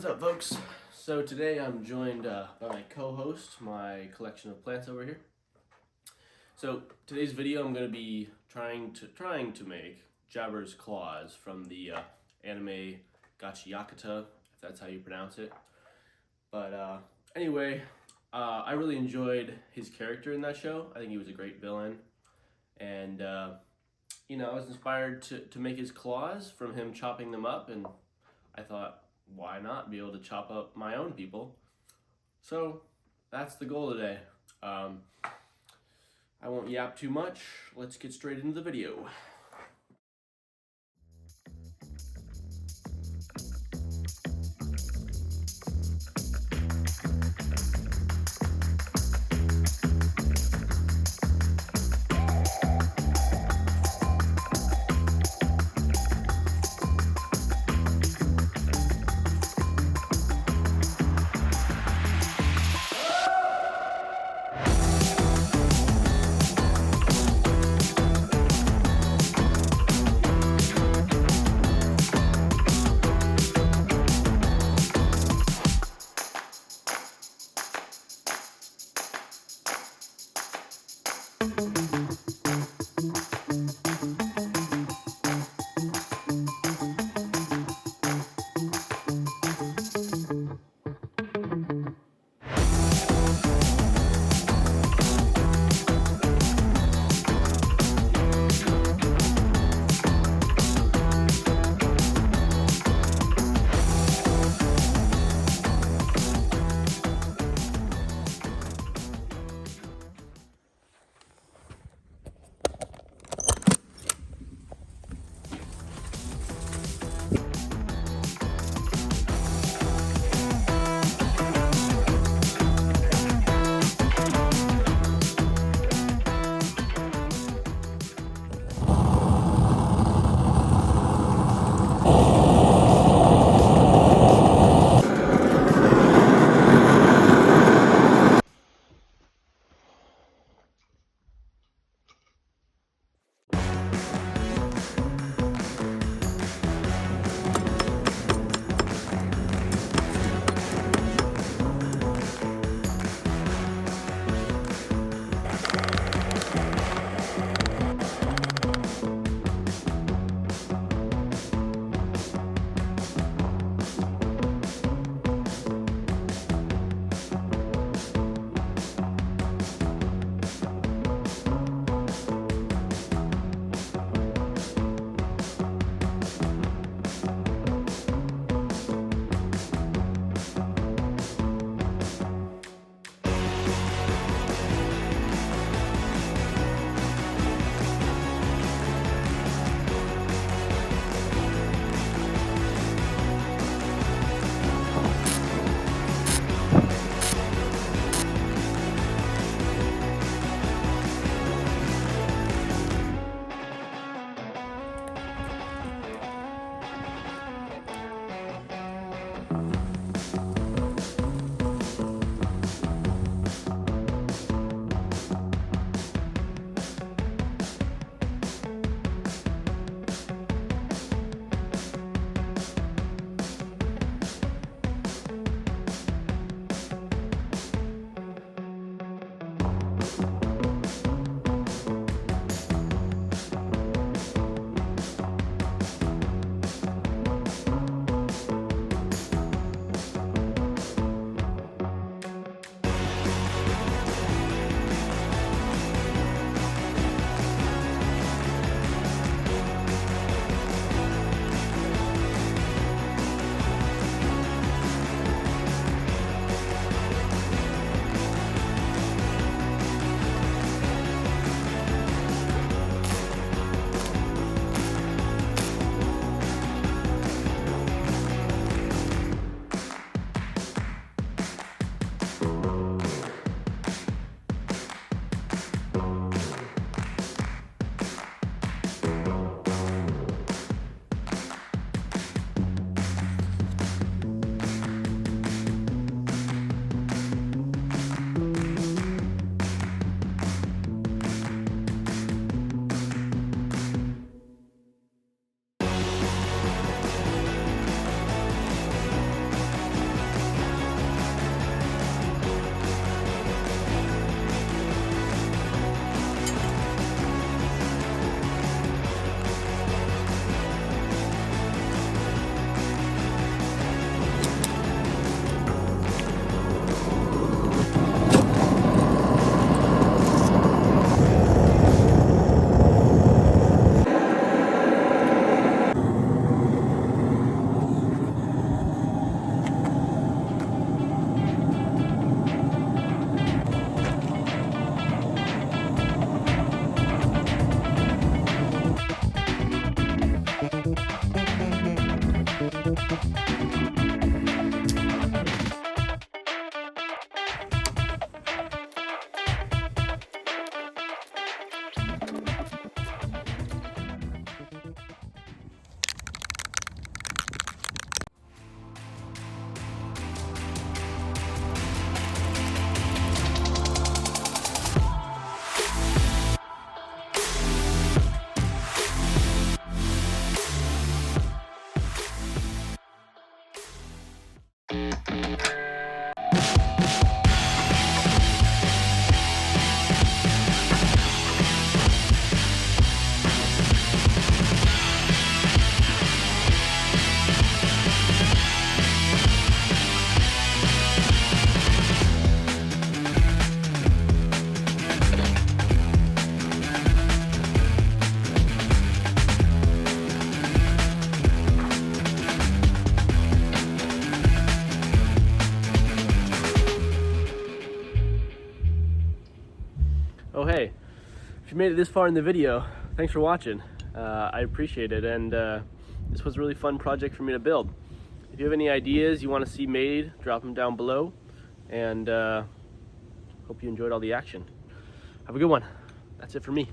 What's up, folks? So today I'm joined by my co-host, my collection of plants over here. So today's video I'm going to be trying to make Jabber's claws from the anime Gachiakuta, if that's how you pronounce it. But anyway, I really enjoyed his character in that show. I think he was a great villain, and you know, I was inspired to make his claws from him chopping them up, and I thought, why not be able to chop up my own people? So that's the goal today. I won't yap too much. Let's get straight into the video. Oh hey, if you made it this far in the video, thanks for watching. I appreciate it, and this was a really fun project for me to build. If you have any ideas you want to see made, drop them down below, and hope you enjoyed all the action. Have a good one. That's it for me.